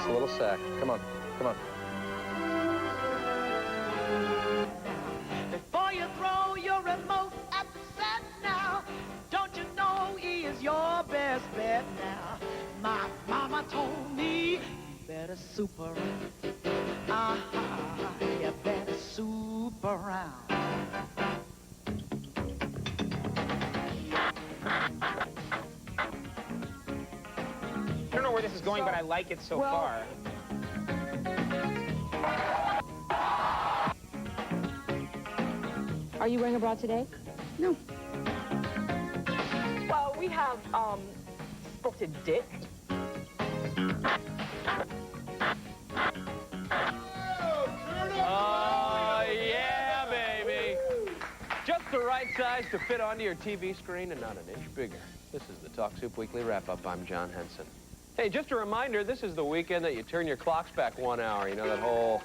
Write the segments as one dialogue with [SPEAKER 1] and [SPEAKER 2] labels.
[SPEAKER 1] Just a little sack. Come on. Come on.
[SPEAKER 2] Before you throw your remote at the set now, don't you know he is your best bet now? My mama told me you better soup around. You better soup around.
[SPEAKER 3] I don't know where this is going, but I like it so far.
[SPEAKER 4] Are you wearing a bra today?
[SPEAKER 5] No.
[SPEAKER 6] Well, we have, spotted dick.
[SPEAKER 7] Oh, yeah, baby. Just the right size to fit onto your TV screen and not an inch bigger. This is the Talk Soup Weekly Wrap-Up. I'm John Henson. Hey, just a reminder, this is the weekend that you turn your clocks back 1 hour. You know, that whole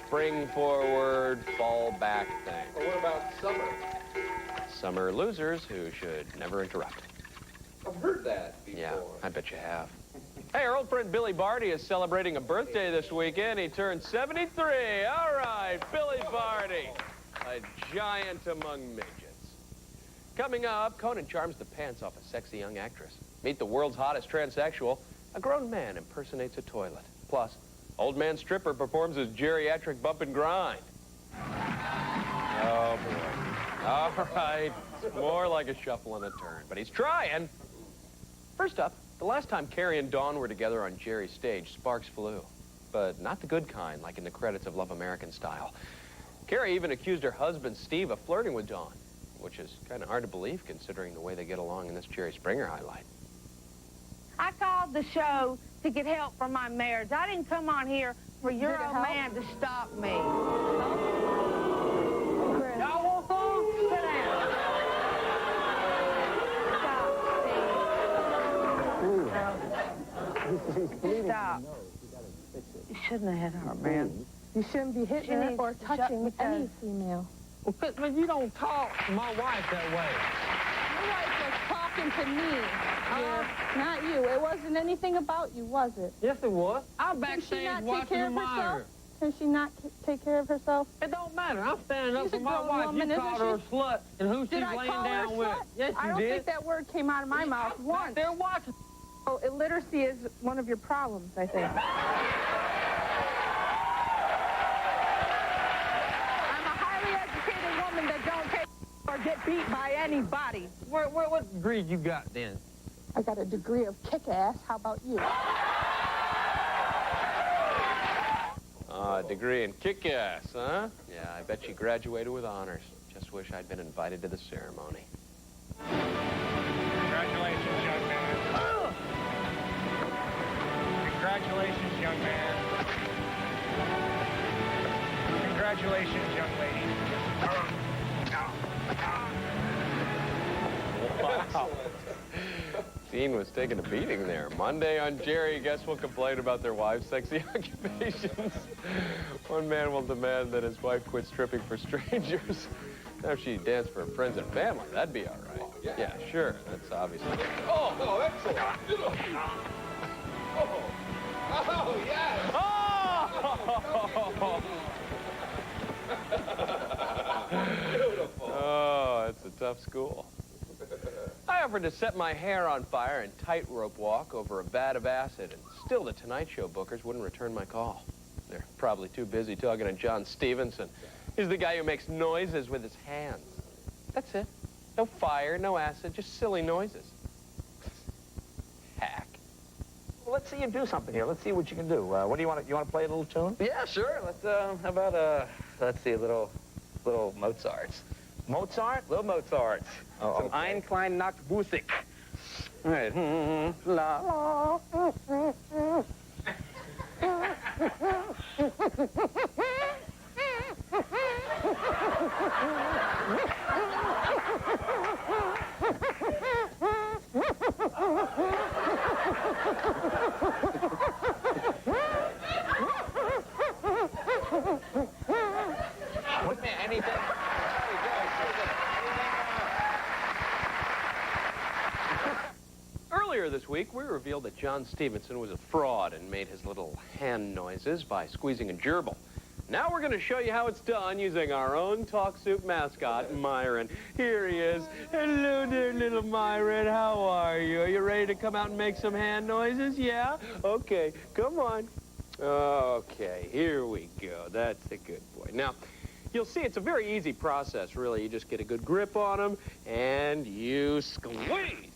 [SPEAKER 7] spring forward, fall back thing.
[SPEAKER 1] Well, what about summer?
[SPEAKER 7] Summer losers who should never interrupt.
[SPEAKER 1] I've heard that before.
[SPEAKER 7] Yeah, I bet you have. Hey, our old friend Billy Barty is celebrating a birthday this weekend. He turned 73. All right, Billy Barty, a giant among midgets. Coming up, Conan charms the pants off a sexy young actress. Meet the world's hottest transsexual. A grown man impersonates a toilet. Plus, old man stripper performs his geriatric bump and grind. Oh, boy. All right, it's more like a shuffle and a turn, but he's trying. First up, the last time Carrie and Dawn were together on Jerry's stage, sparks flew. But not the good kind, like in the credits of Love American Style. Carrie even accused her husband, Steve, of flirting with Dawn, which is kind of hard to believe considering the way they get along in this Jerry Springer highlight.
[SPEAKER 8] I called the show to get help for my marriage. I didn't come on here for your old man to stop me. Y'all want some? Sit down. Stop, Steve. Stop. You shouldn't have hit her, man.
[SPEAKER 5] You shouldn't be hitting her or touching any female.
[SPEAKER 3] Well, but you don't talk to my wife that way.
[SPEAKER 5] Your wife was talking to me. Not you. It wasn't anything about you, was it?
[SPEAKER 3] Yes, it was. I'm
[SPEAKER 5] Can she
[SPEAKER 3] backstage
[SPEAKER 5] not take
[SPEAKER 3] watching
[SPEAKER 5] care
[SPEAKER 3] the
[SPEAKER 5] of
[SPEAKER 3] monitor.
[SPEAKER 5] herself? Can she not take care of herself?
[SPEAKER 3] It don't matter. I'm standing up
[SPEAKER 5] She's
[SPEAKER 3] for
[SPEAKER 5] a
[SPEAKER 3] my
[SPEAKER 5] grown
[SPEAKER 3] wife.
[SPEAKER 5] woman,
[SPEAKER 3] You
[SPEAKER 5] isn't
[SPEAKER 3] called her a
[SPEAKER 5] she?
[SPEAKER 3] slut, and who she's
[SPEAKER 5] Did I
[SPEAKER 3] laying
[SPEAKER 5] call her
[SPEAKER 3] down
[SPEAKER 5] a
[SPEAKER 3] with.
[SPEAKER 5] slut?
[SPEAKER 3] Yes, you
[SPEAKER 5] I don't
[SPEAKER 3] did.
[SPEAKER 5] think that word came out of my mouth once.
[SPEAKER 3] They're watching.
[SPEAKER 5] Oh, illiteracy is one of your problems, I think. I'm a highly educated woman that don't take or get beat by anybody.
[SPEAKER 3] What degree you got then?
[SPEAKER 5] I got a degree of kick-ass. How about you?
[SPEAKER 7] A degree in kick-ass, huh? Yeah, I bet you graduated with honors. Just wish I'd been invited to the ceremony.
[SPEAKER 3] Congratulations, young man. Congratulations, young man. Congratulations, young lady.
[SPEAKER 7] Wow. Dean was taking a beating there. Monday on Jerry, guests will complain about their wives' sexy occupations. One man will demand that his wife quit stripping for strangers. Now, if she danced for friends and family, that'd be all right. Yeah, sure. That's obviously.
[SPEAKER 1] Oh, no, excellent. Oh, oh, yes.
[SPEAKER 7] Oh!
[SPEAKER 1] Beautiful.
[SPEAKER 7] Oh, it's a tough school. I offered to set my hair on fire and tightrope walk over a vat of acid, and still the Tonight Show bookers wouldn't return my call. They're probably too busy talking to John Stevenson. He's the guy who makes noises with his hands. That's it. No fire, no acid, just silly noises. Hack.
[SPEAKER 9] Well, let's see you do something here. Let's see what you can do. What do you want? You want to play a little tune?
[SPEAKER 10] Yeah, sure. Let's, how about, let's see, a little Mozart's.
[SPEAKER 9] Mozart?
[SPEAKER 10] Little Mozart's.
[SPEAKER 9] Oh,
[SPEAKER 10] Some
[SPEAKER 9] okay.
[SPEAKER 10] Ein klein Nacht Musik. All right. La.
[SPEAKER 9] Anything?
[SPEAKER 7] Earlier this week, we revealed that John Stevenson was a fraud and made his little hand noises by squeezing a gerbil. Now we're going to show you how it's done using our own Talk Soup mascot, Myron. Here he is. Hello there, little Myron. How are you? Are you ready to come out and make some hand noises? Yeah? Okay, come on. Okay, here we go. That's a good boy. Now, you'll see it's a very easy process, really. You just get a good grip on him, and you squeeze.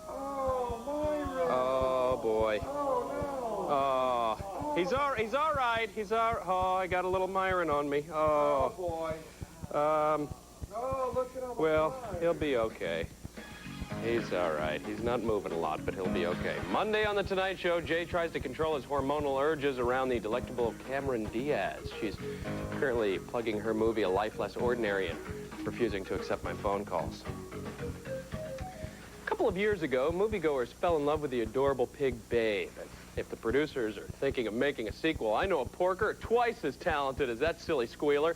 [SPEAKER 1] Oh, Myron.
[SPEAKER 7] Oh, boy.
[SPEAKER 1] Oh, no.
[SPEAKER 7] Oh, he's all right. Oh, I got a little Myron on me.
[SPEAKER 1] Oh,
[SPEAKER 7] Oh,
[SPEAKER 1] boy.
[SPEAKER 7] um,
[SPEAKER 1] Oh, look at him.
[SPEAKER 7] well, he'll be okay. He's all right. He's not moving a lot, but he'll be okay. Monday on The Tonight Show, Jay tries to control his hormonal urges around the delectable Cameron Diaz. She's currently plugging her movie A Life Less Ordinary and refusing to accept my phone calls. A couple of years ago, moviegoers fell in love with the adorable pig Babe. And if the producers are thinking of making a sequel, I know a porker twice as talented as that silly squealer.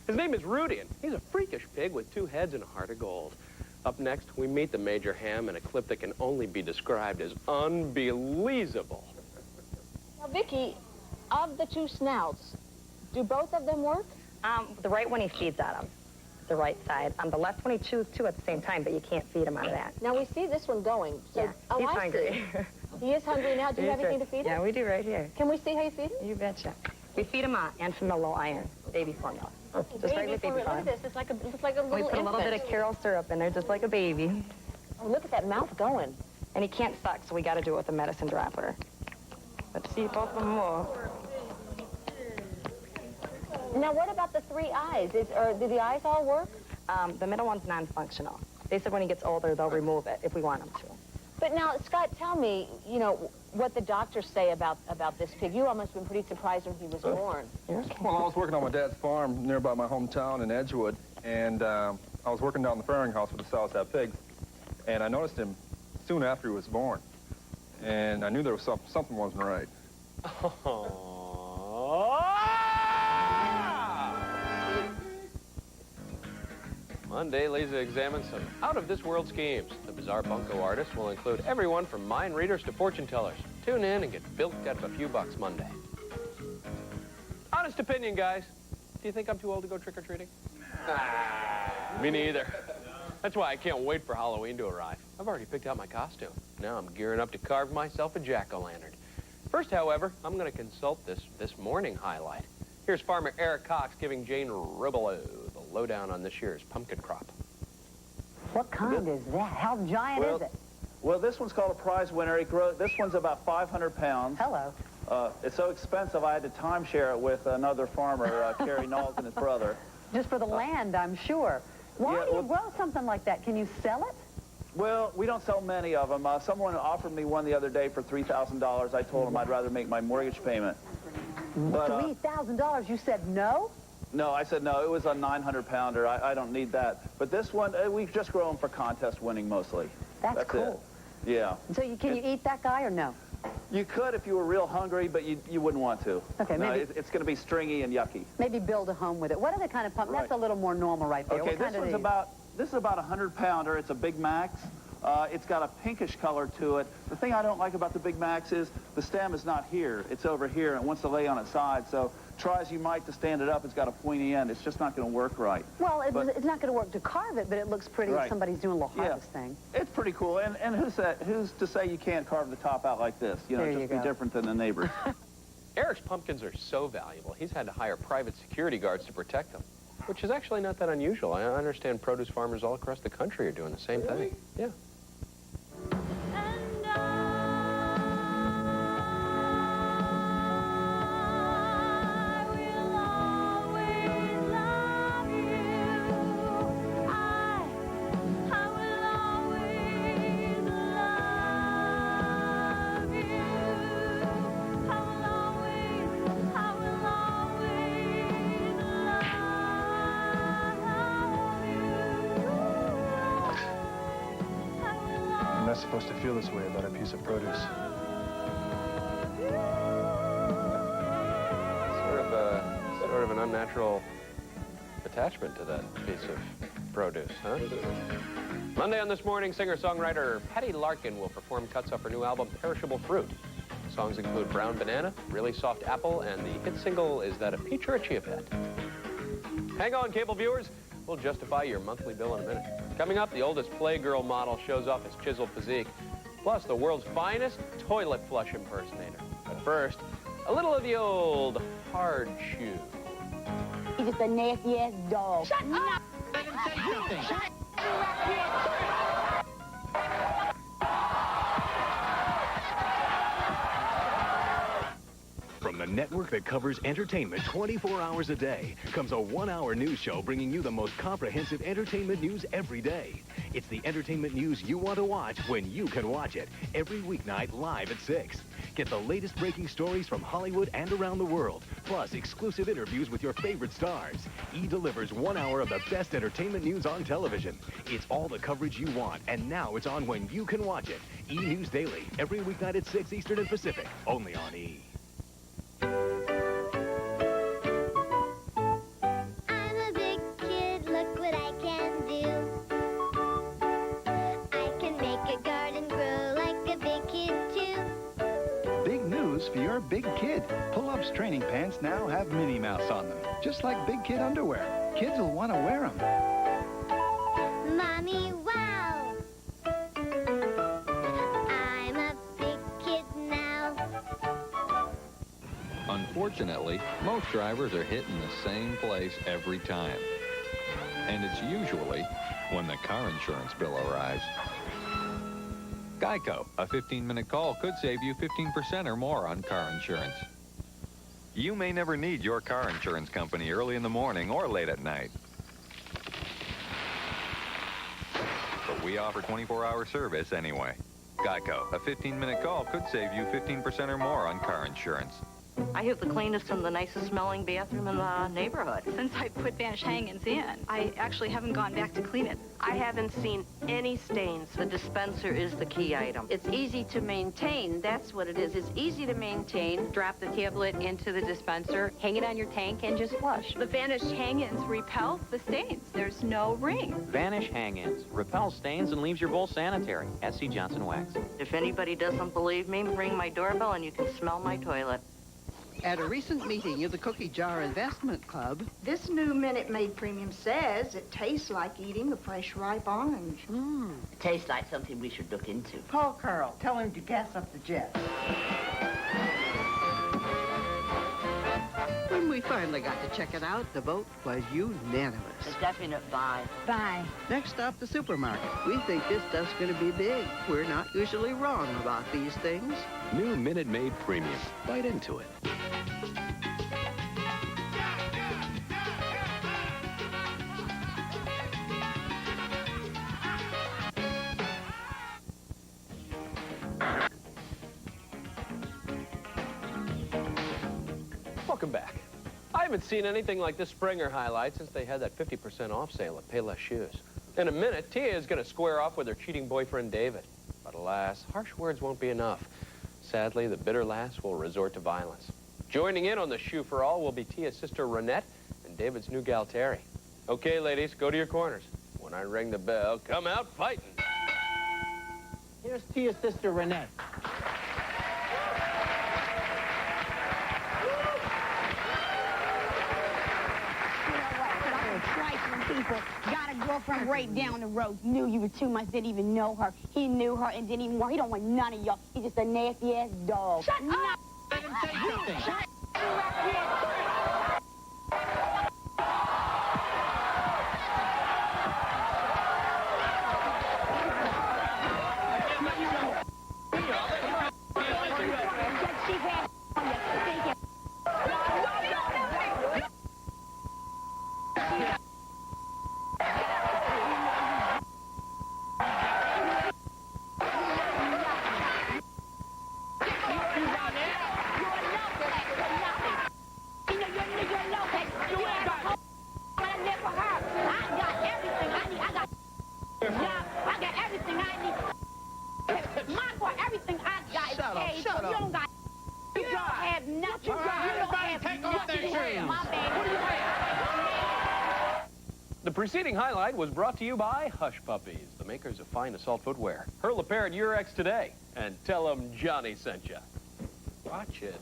[SPEAKER 7] His name is Rudy, and he's a freakish pig with 2 heads and a heart of gold. Up next, we meet the Major Ham in a clip that can only be described as unbelievable.
[SPEAKER 4] Now, Vicky, of the 2 snouts, do both of them work?
[SPEAKER 6] The right one he feeds out of, the right side. The left one he chews 2 at the same time, but you can't feed him out of that.
[SPEAKER 4] Now, we see this one going. So,
[SPEAKER 6] Yeah,
[SPEAKER 4] oh,
[SPEAKER 6] he's
[SPEAKER 4] I
[SPEAKER 6] hungry.
[SPEAKER 4] see. He is hungry now. Do you have anything to feed him?
[SPEAKER 6] Yeah, we do right here.
[SPEAKER 4] Can we see how you feed him?
[SPEAKER 6] You betcha. We feed him Enfamil iron, baby formula. Just regular baby
[SPEAKER 4] Look at
[SPEAKER 6] formula.
[SPEAKER 4] this. It's like a little
[SPEAKER 6] We put a little bit of Carol syrup in there, just like a baby.
[SPEAKER 4] Oh, look at that mouth going.
[SPEAKER 6] And he can't suck, so we got to do it with a medicine dropper. Let's see both of them more.
[SPEAKER 4] Now, what about the 3 eyes? Do the eyes all work?
[SPEAKER 6] The middle one's non-functional. They said when he gets older, they'll remove it if we want him to.
[SPEAKER 4] But now, Scott, tell me, you know, what the doctors say about this pig. You almost been pretty surprised when he was born.
[SPEAKER 6] Yeah.
[SPEAKER 11] Well, I was working on my dad's farm nearby my hometown in Edgewood, and I was working down the farrowing house with the Salsat pigs, and I noticed him soon after he was born, and I knew there was something wasn't right.
[SPEAKER 7] Monday, Lisa examines some out-of-this-world schemes. The bizarre bunco artist will include everyone from mind readers to fortune tellers. Tune in and get bilked out of a few bucks Monday. Honest opinion, guys. Do you think I'm too old to go trick-or-treating? Me neither. That's why I can't wait for Halloween to arrive. I've already picked out my costume. Now I'm gearing up to carve myself a jack-o'-lantern. First, however, I'm going to consult this morning highlight. Here's Farmer Eric Cox giving Jane Ribelow the lowdown on this year's pumpkin crop.
[SPEAKER 12] What kind is that? How giant is it?
[SPEAKER 9] Well, this one's called a prize winner. This one's about 500 pounds.
[SPEAKER 12] Hello.
[SPEAKER 9] It's so expensive, I had to timeshare it with another farmer, Kerry Knowles and his brother.
[SPEAKER 12] Just for the land, I'm sure. Why do you grow something like that? Can you sell it?
[SPEAKER 9] Well, we don't sell many of them. Someone offered me one the other day for $3,000. I told him I'd rather make my mortgage payment. But,
[SPEAKER 12] $3,000? You said no?
[SPEAKER 9] No, I said no. It was a 900-pounder. I don't need that. But this one, we just grow them for contest winning mostly.
[SPEAKER 12] That's cool.
[SPEAKER 9] It. Yeah.
[SPEAKER 12] So can you eat that guy or no?
[SPEAKER 9] You could if you were real hungry, but you wouldn't want to.
[SPEAKER 12] Okay,
[SPEAKER 9] no,
[SPEAKER 12] maybe
[SPEAKER 9] it's going to be stringy and yucky.
[SPEAKER 12] Maybe build a home with it. What other kind of pump?
[SPEAKER 9] Right.
[SPEAKER 12] That's a little more normal right there.
[SPEAKER 9] Okay,
[SPEAKER 12] what kind
[SPEAKER 9] this is about a 100-pounder. It's a Big Max. It's got a pinkish color to it. The thing I don't like about the Big Max is the stem is not here. It's over here, and it wants to lay on its side. So try as you might to stand it up, it's got a pointy end. It's just not going to work right.
[SPEAKER 12] Well, it's not going to work to carve it, but it looks pretty if somebody's doing a little harvest thing.
[SPEAKER 9] It's pretty cool. And who's to say you can't carve the top out like this? You know,
[SPEAKER 12] there
[SPEAKER 9] just be different than the neighbors.
[SPEAKER 7] Eric's pumpkins are so valuable, he's had to hire private security guards to protect them, which is actually not that unusual. I understand produce farmers all across the country are doing the same thing. Yeah.
[SPEAKER 11] I'm not supposed to feel this way about a piece of produce.
[SPEAKER 7] Sort of an unnatural attachment to that piece of produce, huh? Monday on This Morning, singer-songwriter Patty Larkin will perform cuts off her new album, Perishable Fruit. Songs include Brown Banana, Really Soft Apple, and the hit single, Is That a Peach or a Chia Pet? Hang on, cable viewers. We'll justify your monthly bill in a minute. Coming up, the oldest Playgirl model shows off his chiseled physique, plus the world's finest toilet flush impersonator. But first, a little of the old hard shoe.
[SPEAKER 8] He's just a nasty-ass dog. Shut up!
[SPEAKER 2] Let him say something.
[SPEAKER 13] From the network that covers entertainment 24 hours a day comes a one-hour news show bringing you the most comprehensive entertainment news every day. It's the entertainment news you want to watch when you can watch it. Every weeknight live at 6. Get the latest breaking stories from Hollywood and around the world, plus exclusive interviews with your favorite stars. E delivers 1 hour of the best entertainment news on television. It's all the coverage you want, and now it's on when you can watch it. E! News Daily, every weeknight at 6 Eastern and Pacific, only on E!
[SPEAKER 14] For your big kid. Pull-ups training pants now have Minnie Mouse on them, just like big kid underwear. Kids will want to wear them.
[SPEAKER 15] Mommy, wow! I'm a big kid now.
[SPEAKER 16] Unfortunately, most drivers are hitting the same place every time. And it's usually when the car insurance bill arrives. Geico, a 15-minute call could save you 15% or more on car insurance. You may never need your car insurance company early in the morning or late at night. But we offer 24-hour service anyway. Geico, a 15-minute call could save you 15% or more on car insurance.
[SPEAKER 17] I have the cleanest and the nicest smelling bathroom in the neighborhood.
[SPEAKER 18] Since I put Vanish hang-ins in, I actually haven't gone back to clean it.
[SPEAKER 17] I haven't seen any stains. The dispenser is the key item.
[SPEAKER 19] It's easy to maintain. That's what it is. It's easy to maintain.
[SPEAKER 18] Drop the tablet into the dispenser, hang it on your tank, and just flush. The Vanish hang-ins repel the stains. There's no ring.
[SPEAKER 20] Vanish hang-ins. Repels stains and leaves your bowl sanitary. S.C. Johnson Wax.
[SPEAKER 17] If anybody doesn't believe me, ring my doorbell and you can smell my toilet.
[SPEAKER 21] At a recent meeting of the Cookie Jar Investment Club,
[SPEAKER 22] this new Minute Maid Premium says it tastes like eating a fresh ripe orange.
[SPEAKER 19] It tastes like something we should look into.
[SPEAKER 22] Call Carl. Tell him to gas up the jet.
[SPEAKER 21] when we finally got to check it out, the vote was unanimous.
[SPEAKER 19] A definite buy.
[SPEAKER 22] Buy.
[SPEAKER 21] Next stop, the supermarket. We think this stuff's going to be big. We're not usually wrong about these things.
[SPEAKER 13] New Minute Maid Premium. Bite into it.
[SPEAKER 7] Welcome back. I haven't seen anything like this Springer highlight since they had that 50% off sale at Payless Shoes. In a minute, Tia is going to square off with her cheating boyfriend, David. But alas, harsh words won't be enough. Sadly, the bitter lass will resort to violence. Joining in on the shoe for all will be Tia's sister, Renette, and David's new gal, Terry. Okay, ladies, go to your corners. When I ring the bell, come out fighting.
[SPEAKER 2] Here's Tia's sister, Renette.
[SPEAKER 8] People got a girlfriend right down the road. Knew you were 2 months, didn't even know her. He knew her and didn't even want. He don't want none of y'all. He's just a nasty ass dog. Shut up!
[SPEAKER 2] Let him say something.
[SPEAKER 8] Shut
[SPEAKER 7] The preceding highlight was brought to you by Hush Puppies, the makers of fine assault footwear. Hurl a pair at your ex today and tell them Johnny sent you. Watch it.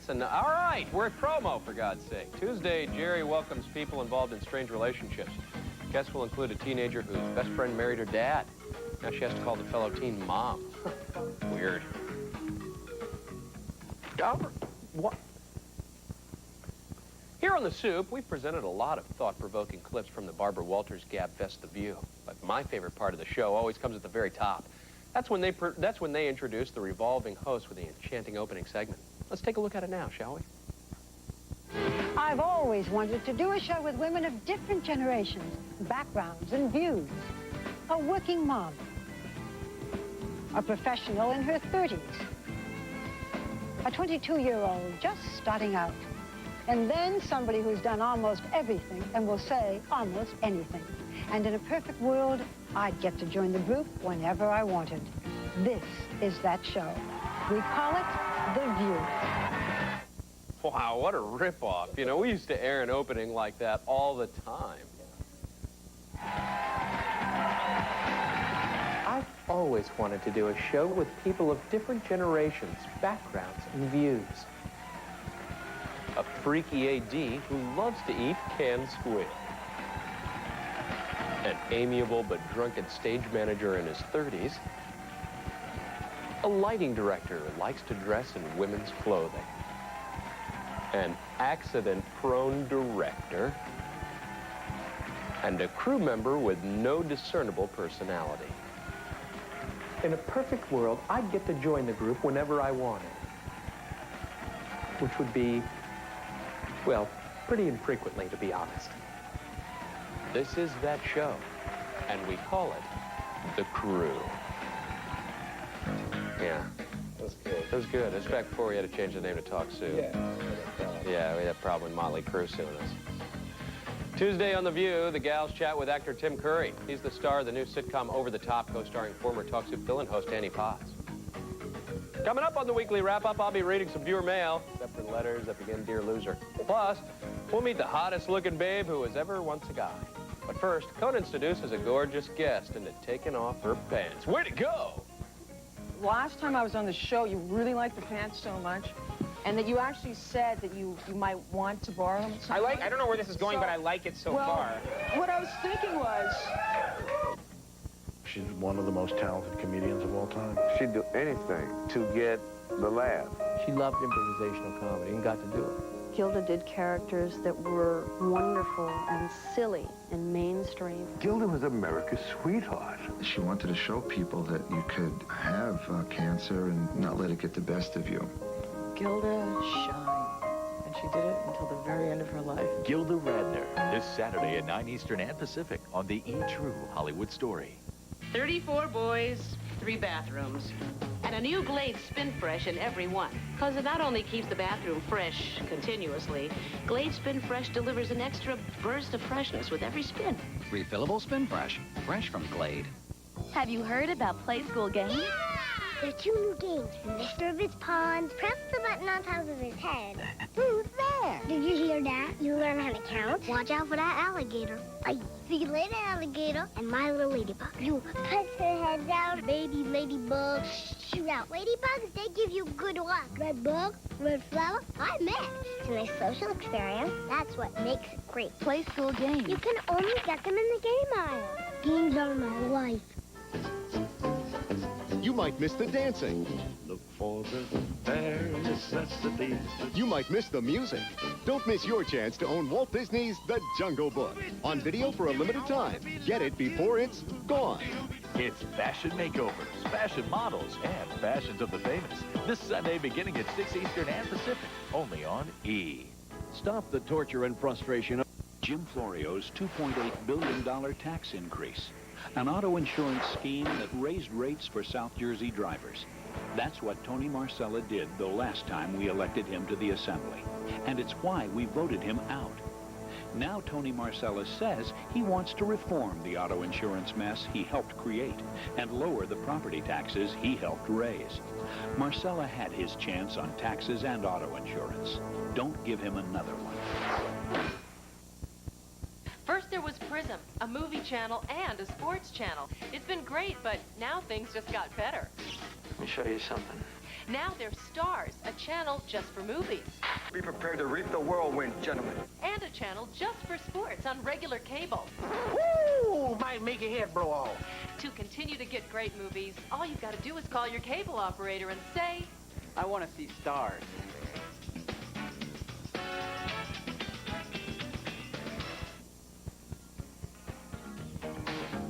[SPEAKER 7] All right, we're at promo, for God's sake. Tuesday, Jerry welcomes people involved in strange relationships. Guests will include a teenager whose best friend married her dad. Now she has to call the fellow teen mom. Weird. What? Here on The Soup, we've presented a lot of thought-provoking clips from the Barbara Walters Gab Fest The View. But my favorite part of the show always comes at the very top. That's when they introduce the revolving host with the enchanting opening segment. Let's take a look at it now, shall we?
[SPEAKER 12] I've always wanted to do a show with women of different generations, backgrounds, and views. A working mom. A professional in her 30s. A 22-year-old just starting out. And then somebody who's done almost everything and will say almost anything. And in a perfect world, I'd get to join the group whenever I wanted. This is that show. We call it The View.
[SPEAKER 7] Wow, what a ripoff. You know, we used to air an opening like that all the time. I've always wanted to do a show with people of different generations, backgrounds, and views. A freaky AD who loves to eat canned squid. An amiable but drunken stage manager in his 30s. A lighting director who likes to dress in women's clothing. An accident-prone director. And a crew member with no discernible personality. In a perfect world, I'd get to join the group whenever I wanted. Which would be, well, pretty infrequently, to be honest. This is that show, and we call it The Crew. Yeah.
[SPEAKER 1] That's good.
[SPEAKER 7] That was good. That's back before we had to change the name to Talk Soup. Yeah, we had a problem with Motley Crue suing us. Tuesday on The View, the gals chat with actor Tim Curry. He's the star of the new sitcom Over the Top, co-starring former Talk Soup fill-in host Annie Potts. Coming up on the weekly wrap-up, I'll be reading some viewer mail, except for letters that begin Dear Loser. Plus, we'll meet the hottest-looking babe who was ever once a guy. But first, Conan seduces a gorgeous guest into taking off her pants. Way to go!
[SPEAKER 3] Last time I was on the show, you really liked the pants so much, and that you actually said that you might want to borrow them.
[SPEAKER 5] I don't know where this is going, but I like it so far.
[SPEAKER 3] What I was thinking was...
[SPEAKER 23] She's one of the most talented comedians of all time.
[SPEAKER 1] She'd do anything to get the laugh.
[SPEAKER 24] She loved improvisational comedy and got to do it.
[SPEAKER 19] Gilda did characters that were wonderful and silly and mainstream.
[SPEAKER 23] Gilda was America's sweetheart.
[SPEAKER 25] She wanted to show people that you could have cancer and not let it get the best of you.
[SPEAKER 3] Gilda shined, and she did it until the very end of her life.
[SPEAKER 26] Gilda Radner, this Saturday at 9 Eastern and Pacific on the E! True Hollywood Story.
[SPEAKER 17] 34 boys, 3 bathrooms, and a new Glade Spin Fresh in every one. Because it not only keeps the bathroom fresh continuously, Glade Spin Fresh delivers an extra burst of freshness with every spin.
[SPEAKER 27] Refillable Spin Fresh, fresh from Glade.
[SPEAKER 28] Have you heard about Play School Games?
[SPEAKER 15] There are 2 new games. Mr. Ribbit's Pond. Press the button on top of his head. Who's there? Did you hear that? You learn how to count. Watch out for that alligator. Bye. See you later, alligator. And my little ladybug. You put her head down. Baby ladybug. Shoot out. Ladybugs, they give you good luck. Red bug, red flower, I met. It's a nice social experience. That's what makes it great.
[SPEAKER 28] Play School Games.
[SPEAKER 15] You can only get them in the game aisle. Games are my life.
[SPEAKER 29] You might miss the dancing.
[SPEAKER 23] Look for the bare necessities.
[SPEAKER 29] You might miss the music. Don't miss your chance to own Walt Disney's The Jungle Book on video for a limited time. Get it before it's gone.
[SPEAKER 26] It's fashion makeovers, fashion models, and fashions of the famous. This Sunday beginning at 6 Eastern and Pacific, only on E!
[SPEAKER 30] Stop the torture and frustration of Jim Florio's $2.8 billion tax increase. An auto insurance scheme that raised rates for South Jersey drivers. That's what Tony Marcella did the last time we elected him to the Assembly. And it's why we voted him out. Now Tony Marcella says he wants to reform the auto insurance mess he helped create and lower the property taxes he helped raise. Marcella had his chance on taxes and auto insurance. Don't give him another one.
[SPEAKER 4] Prism, a movie channel and a sports channel. It's been great, but now things just got better.
[SPEAKER 23] Let me show you something.
[SPEAKER 4] Now there's Stars, a channel just for movies.
[SPEAKER 23] Be prepared to reap the whirlwind, gentlemen.
[SPEAKER 4] And a channel just for sports on regular cable.
[SPEAKER 23] Woo! Might make your head blow off.
[SPEAKER 4] To continue to get great movies, all you've got to do is call your cable operator and say,
[SPEAKER 24] I want to see Stars.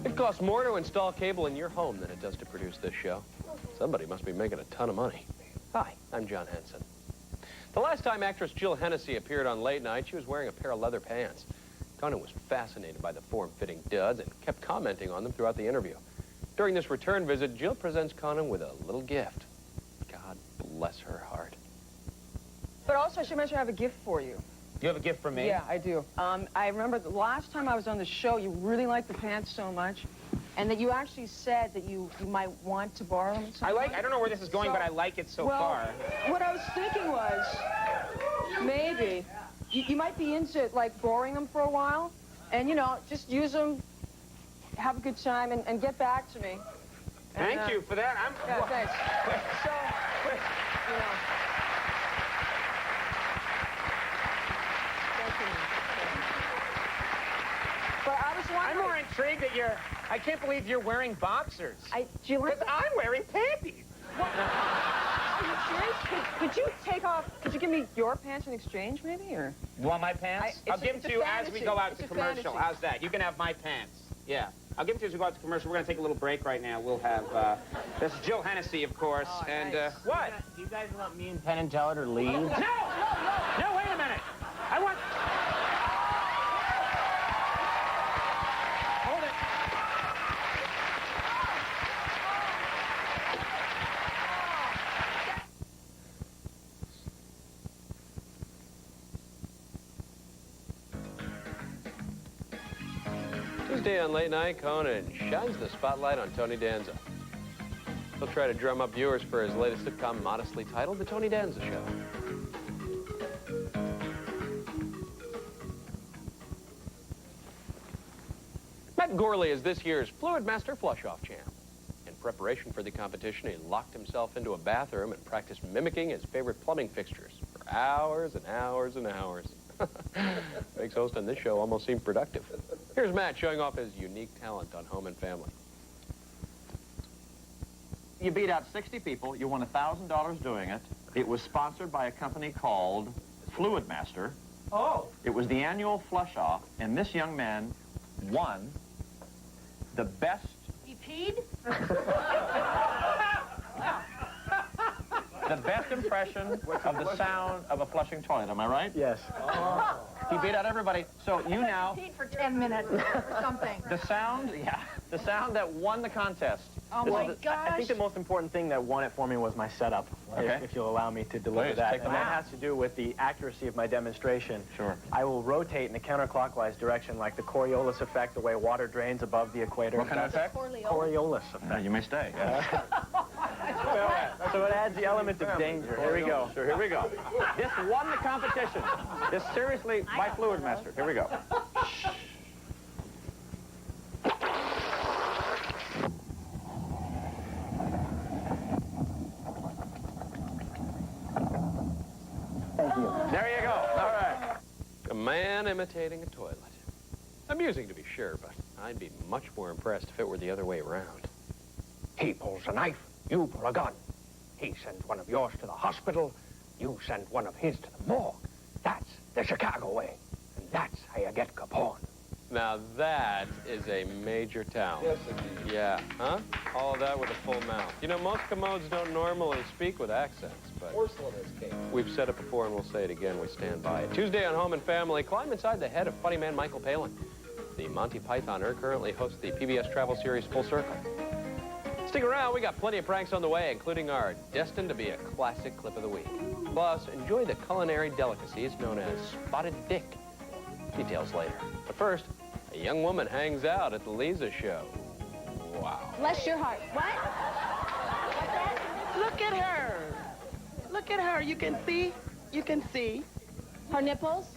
[SPEAKER 7] It costs more to install cable in your home than it does to produce this show. Somebody must be making a ton of money. Hi, I'm John Henson. The last time actress Jill Hennessy appeared on Late Night, she was wearing a pair of leather pants. Conan was fascinated by the form-fitting duds and kept commenting on them throughout the interview. During this return visit, Jill presents Conan with a little gift. God bless her heart.
[SPEAKER 3] But also, I should mention I have a gift for you.
[SPEAKER 5] You have a gift for me?
[SPEAKER 3] Yeah, I do. I remember the last time I was on the show, you really liked the pants so much, and that you actually said that you might want to borrow them.
[SPEAKER 5] I don't know where this is going, but I like it so far.
[SPEAKER 3] What I was thinking was, maybe, you might be into, like, borrowing them for a while, and, you know, just use them, have a good time, and get back to me.
[SPEAKER 5] Thank you for that.
[SPEAKER 3] Yeah, thanks. So, you know. But I was wondering...
[SPEAKER 5] I'm more intrigued that I can't believe you're wearing boxers.
[SPEAKER 3] Do you like
[SPEAKER 5] Because I'm wearing panties.
[SPEAKER 3] Are you serious? Could you take off, could you give me your pants in exchange, maybe, or?
[SPEAKER 5] You want my pants? I'll give them to you as we go out to commercial.
[SPEAKER 3] Fantasy.
[SPEAKER 5] How's that? You can have my pants. Yeah. I'll give them to you as we go out to commercial. We're going to take a little break right now. We'll have, this is Jill Hennessy, of course, and, what?
[SPEAKER 24] Do you guys want me and Penn and Teller to leave?
[SPEAKER 5] No, wait a minute. I want... Hold it.
[SPEAKER 7] Tuesday on Late Night, Conan shines the spotlight on Tony Danza. He'll try to drum up viewers for his latest sitcom, modestly titled The Tony Danza Show. Matt Gorley is this year's Fluid Master Flush-Off champ. In preparation for the competition, he locked himself into a bathroom and practiced mimicking his favorite plumbing fixtures for hours and hours and hours. Makes hosting this show almost seem productive. Here's Matt showing off his unique talent on Home and Family.
[SPEAKER 6] You beat out 60 people. You won $1,000 doing it. It was sponsored by a company called Fluid Master.
[SPEAKER 5] Oh.
[SPEAKER 6] It was the annual flush-off, and this young man won the best...
[SPEAKER 4] He peed?
[SPEAKER 6] the best impression of the sound of a flushing toilet. Am I right?
[SPEAKER 24] Yes.
[SPEAKER 6] Oh. He beat out everybody. So you now...
[SPEAKER 8] He peed for 10 minutes or something.
[SPEAKER 6] The sound, the sound that won the contest.
[SPEAKER 8] Oh, my gosh.
[SPEAKER 24] I think the most important thing that won it for me was my setup, if you'll allow me to deliver
[SPEAKER 6] Please,
[SPEAKER 24] that.
[SPEAKER 6] take the
[SPEAKER 24] And that
[SPEAKER 6] mic.
[SPEAKER 24] has to do with the accuracy of my demonstration.
[SPEAKER 6] Sure.
[SPEAKER 24] I will rotate in a counterclockwise direction, like the Coriolis effect, the way water drains above the equator.
[SPEAKER 6] What kind of effect?
[SPEAKER 24] Coriolis effect.
[SPEAKER 6] You may stay.
[SPEAKER 24] So it adds the element of danger. Here we go.
[SPEAKER 6] Sure, here we go. This won the competition. This seriously by Fluid Master. Here we go.
[SPEAKER 24] Thank you.
[SPEAKER 6] There you go. All right.
[SPEAKER 7] A man imitating a toilet. Amusing to be sure, but I'd be much more impressed if it were the other way around.
[SPEAKER 9] He pulls a knife, you pull a gun. He sends one of yours to the hospital, you send one of his to the morgue. That's the Chicago way, and that's how you get Capone.
[SPEAKER 7] Now that is a major talent.
[SPEAKER 1] Yes, indeed.
[SPEAKER 7] Yeah, huh? All of that with a full mouth. You know, most commodes don't normally speak with accents, but
[SPEAKER 1] Porcelain is king.
[SPEAKER 7] we've said it before and we'll say it again. We stand by it. Tuesday on Home and Family, climb inside the head of funny man Michael Palin. The Monty Pythoner currently hosts the PBS travel series Full Circle. Stick around, we got plenty of pranks on the way, including our destined to be a classic clip of the week. Plus, enjoy the culinary delicacies known as Spotted Dick. Details later. But first, a young woman hangs out at the Lisa show. Wow.
[SPEAKER 8] Bless your heart. What?
[SPEAKER 2] Look at her. Look at her. You can see. You can see.
[SPEAKER 8] Her nipples?